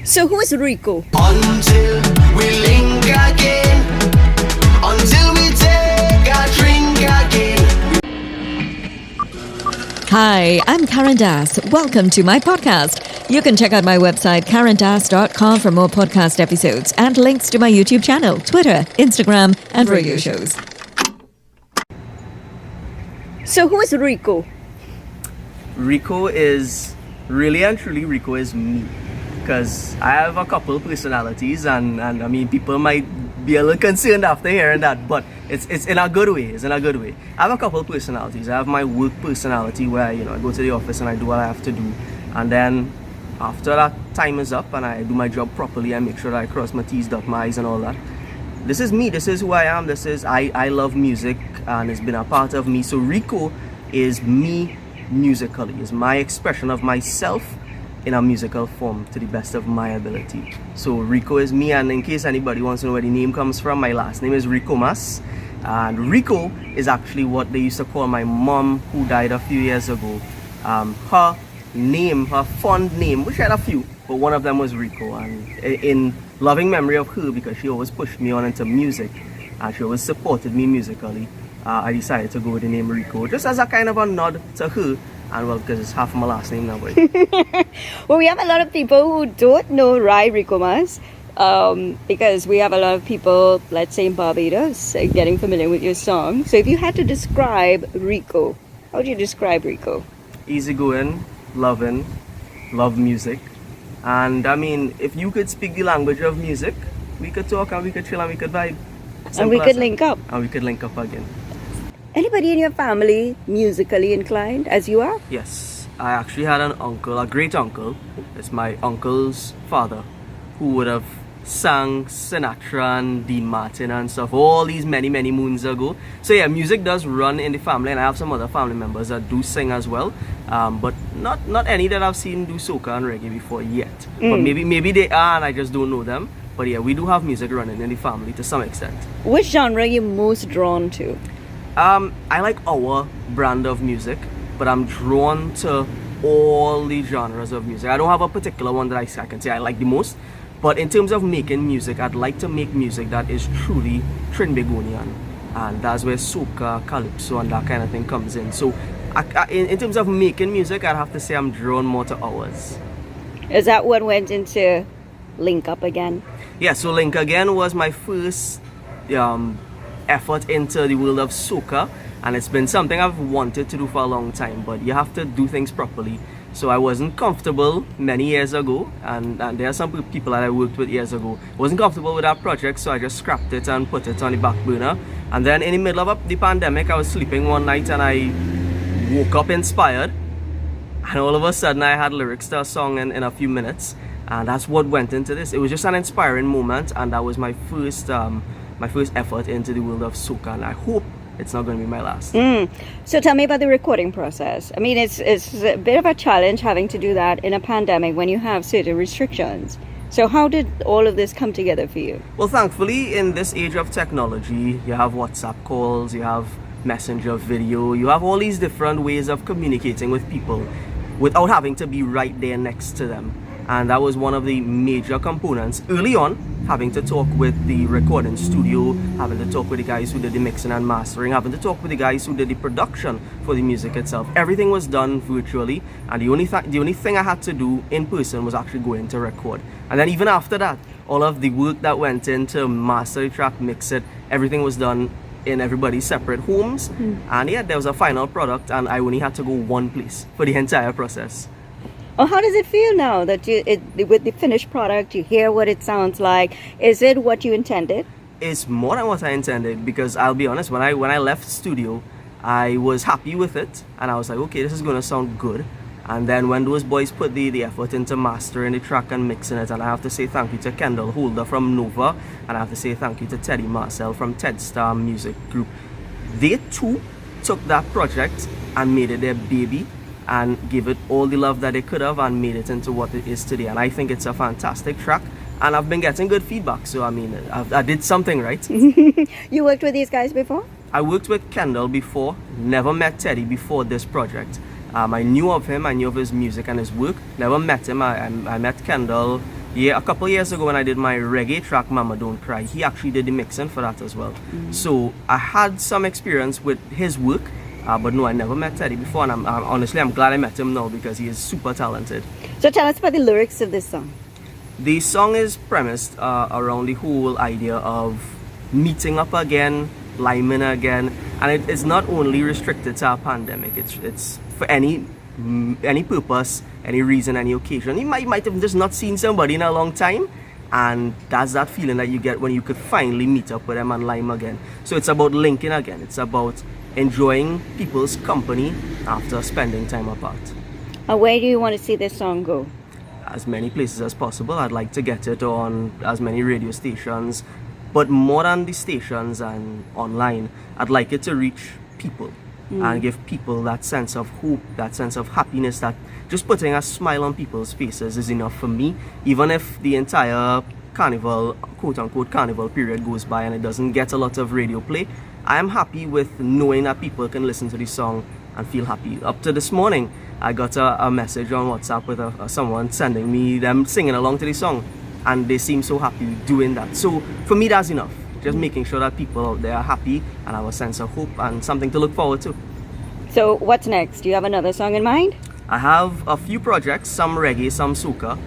So who is Rico? Until we link again, until we take a drink again. Hi, I'm Karendass. Welcome to my podcast. You can check out my website, karendass.com, for more podcast episodes and links to my YouTube channel, Twitter, Instagram, and radio shows. So who is Rico? Rico is really and truly Rico is me, because I have a couple personalities, and I mean, people might be a little concerned after hearing that, but it's in a good way. It's in a good way. I have a couple personalities. I have my work personality where I go to the office and I do what I have to do, and then after that time is up and I do my job properly, I make sure that I cross my T's, dot my I's and all that. This is me. This is who I am. This is I love music, and it's been a part of me. So Rico is me musically. Is my expression of myself in a musical form to the best of my ability. So Rico is me, and in case anybody wants to know where the name comes from, my last name is Ricomas, and Rico is actually what they used to call my mom, who died a few years ago. Her name, her fond name, which had a few, but one of them was Rico, and in loving memory of her, because she always pushed me on into music and she always supported me musically, I decided to go with the name Rico, just as a kind of a nod to her. And well, because it's half of my last name now, boy. Well, we have a lot of people who don't know Rai Ricomas, because we have a lot of people, let's say in Barbados, getting familiar with your song. So if you had to describe Rico, how would you describe Rico? Easygoing, loving, love music. And I mean, if you could speak the language of music, we could talk and we could chill and we could vibe. And we could link up. And we could link up again. Anybody in your family musically inclined as you are? Yes, I actually had an uncle, a great uncle. It's my uncle's father, who would have sang Sinatra and Dean Martin and stuff all these many moons ago. So yeah, music does run in the family, and I have some other family members that do sing as well, but not any that I've seen do soca and reggae before yet. But maybe they are and I just don't know them. But yeah, we do have music running in the family to some extent. Which genre are you most drawn to? I like our brand of music, but I'm drawn to all the genres of music. I don't have a particular one that I can say I like the most, but in terms of making music, I'd like to make music that is truly Trinbagonian, and that's where soca, calypso and that kind of thing comes in. So in terms of making music, I'd have to say I'm drawn more to ours. Is that what went into Link Up Again? Yeah, so Link Again was my first effort into the world of soca, and it's been something I've wanted to do for a long time, but you have to do things properly. So I wasn't comfortable many years ago, and there are some people that I worked with years ago. Wasn't comfortable with that project, so I just scrapped it and put it on the back burner. And then in the middle of the pandemic, I was sleeping one night and I woke up inspired, and all of a sudden I had lyrics to a song in a few minutes, and that's what went into this. It was just an inspiring moment, and that was my first effort into the world of soca, and I hope it's not going to be my last. So tell me about the recording process. I mean, it's a bit of a challenge having to do that in a pandemic when you have certain restrictions. So how did all of this come together for you? Well, thankfully, in this age of technology, you have WhatsApp calls, you have Messenger video, you have all these different ways of communicating with people without having to be right there next to them. And that was one of the major components early on, having to talk with the recording studio, having to talk with the guys who did the mixing and mastering, having to talk with the guys who did the production for the music itself. Everything was done virtually, and the only thing I had to do in person was actually go in to record. And then even after that, all of the work that went into master the track, mix it, everything was done in everybody's separate homes. And yeah, there was a final product, and I only had to go one place for the entire process. Oh, how does it feel now that with the finished product, you hear what it sounds like? Is it what you intended? It's more than what I intended, because I'll be honest, when I left studio, I was happy with it, and I was like, okay, this is gonna sound good. And then when those boys put the effort into mastering the track and mixing it, and I have to say thank you to Kendall Holder from Nova, and I have to say thank you to Teddy Marcel from Ted Star Music Group. They too took that project and made it their baby, and give it all the love that they could have, and made it into what it is today. And I think it's a fantastic track, and I've been getting good feedback, so I mean, I did something right. You worked with these guys before? I worked with Kendall before, never met Teddy before this project. I knew of him, I knew of his music and his work, never met him. I met Kendall, Yeah, a couple years ago when I did my reggae track Mama Don't Cry, he actually did the mixing for that as well. So I had some experience with his work, but no, I never met Teddy before, and honestly I'm glad I met him now because he is super talented. So tell us about the lyrics of this song. The song is premised around the whole idea of meeting up again, liming again, and it's not only restricted to a pandemic. It's for any purpose, any reason, any occasion. You might have just not seen somebody in a long time, and that's that feeling that you get when you could finally meet up with them and lime again. So it's about linking again. It's about enjoying people's company after spending time apart. And where do you want to see this song go? As many places as possible. I'd like to get it on as many radio stations, but more than the stations and online, I'd like it to reach people and give people that sense of hope, that sense of happiness, that just putting a smile on people's faces is enough for me. Even if the entire carnival, quote-unquote carnival period goes by and it doesn't get a lot of radio play, I am happy with knowing that people can listen to the song and feel happy. Up to this morning, I got a message on WhatsApp with someone sending me them singing along to the song, and they seem so happy doing that. So for me, that's enough. Just making sure that people out there are happy and have a sense of hope and something to look forward to. So what's next? Do you have another song in mind? I have a few projects, some reggae, some soca,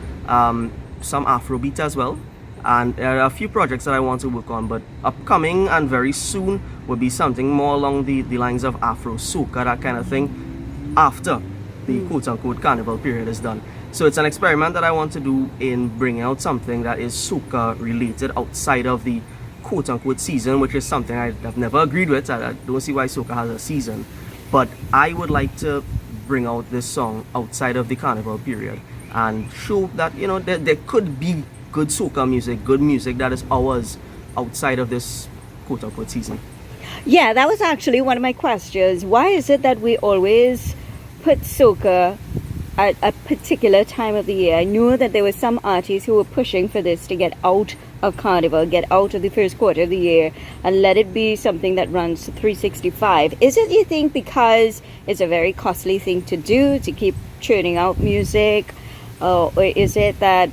some Afrobeat as well. And there are a few projects that I want to work on, but upcoming and very soon will be something more along the lines of Afro soca, that kind of thing, after the quote-unquote carnival period is done. So it's an experiment that I want to do in bringing out something that is soca related outside of the quote-unquote season, which is something I've never agreed with. I don't see why soca has a season, but I would like to bring out this song outside of the carnival period and show that, you know, there could be good soca music, good music that is ours outside of this quote-unquote season. Yeah, that was actually one of my questions. Why is it that we always put soca at a particular time of the year? I knew that there were some artists who were pushing for this to get out of carnival, get out of the first quarter of the year, and let it be something that runs 365. Is it, you think, because it's a very costly thing to do, to keep churning out music, or is it that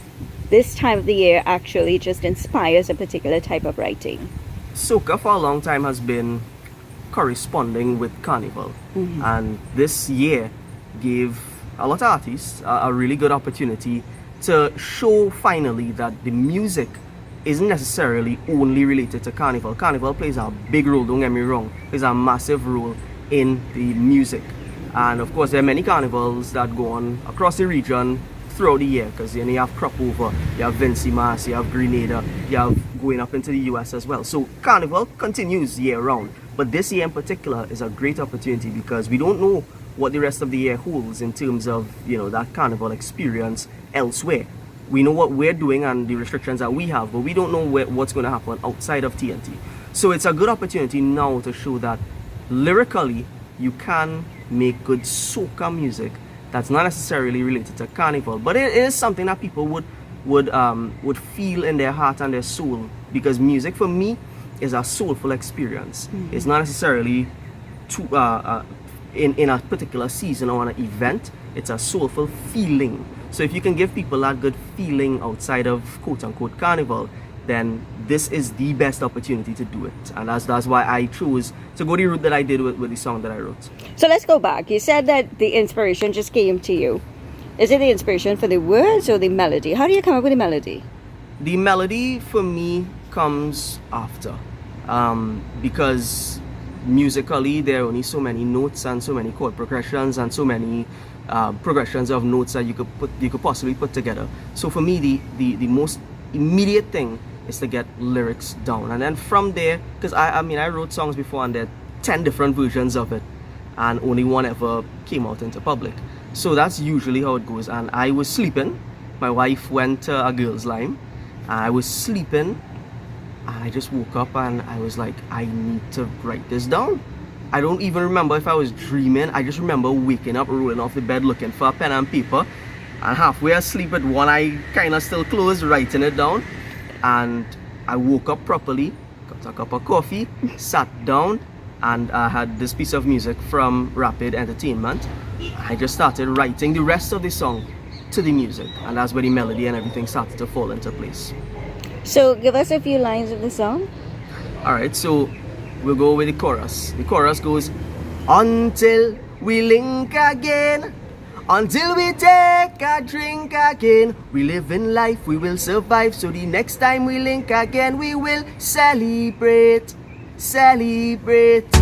this time of the year actually just inspires a particular type of writing? Soca for a long time has been corresponding with carnival, and this year gave a lot of artists a really good opportunity to show finally that the music isn't necessarily only related to carnival. Carnival plays a big role, don't get me wrong, plays a massive role in the music. And of course there are many carnivals that go on across the region throughout the year, because you have Crop Over, you have Vincy Mas, you have Grenada, you have going up into the US as well. So carnival continues year round, but this year in particular is a great opportunity because we don't know what the rest of the year holds in terms of, you know, that carnival experience elsewhere. We know what we're doing and the restrictions that we have, but we don't know what's going to happen outside of TNT. So it's a good opportunity now to show that lyrically you can make good soca music that's not necessarily related to carnival, but it is something that people would feel in their heart and their soul, because music for me is a soulful experience. It's not necessarily in a particular season or an event. It's a soulful feeling. So if you can give people that good feeling outside of quote-unquote carnival, then this is the best opportunity to do it. And that's why I chose to go the route that I did with the song that I wrote. So let's go back. You said that the inspiration just came to you. Is it the inspiration for the words or the melody? How do you come up with the melody? The melody for me comes after, because musically there are only so many notes and so many chord progressions and so many progressions of notes that you could possibly put together. So for me, the most immediate thing is to get lyrics down, and then from there, because I mean I wrote songs before and there are 10 different versions of it, and only one ever came out into public. So that's usually how it goes. And I was sleeping, my wife went to a girl's line, I was sleeping, and I just woke up and I was like, I need to write this down. I don't even remember if I was dreaming. I just remember waking up, rolling off the bed, looking for a pen and paper, and halfway asleep with one eye kind of still closed, writing it down. And I woke up properly, got a cup of coffee, sat down, and I had this piece of music from Rapid Entertainment. I just started writing the rest of the song to the music, and that's where the melody and everything started to fall into place. So give us a few lines of the song. Alright, so we'll go with the chorus. The chorus goes, until we link again, until we take a drink again, we live in life, we will survive, so the next time we link again, we will celebrate, celebrate.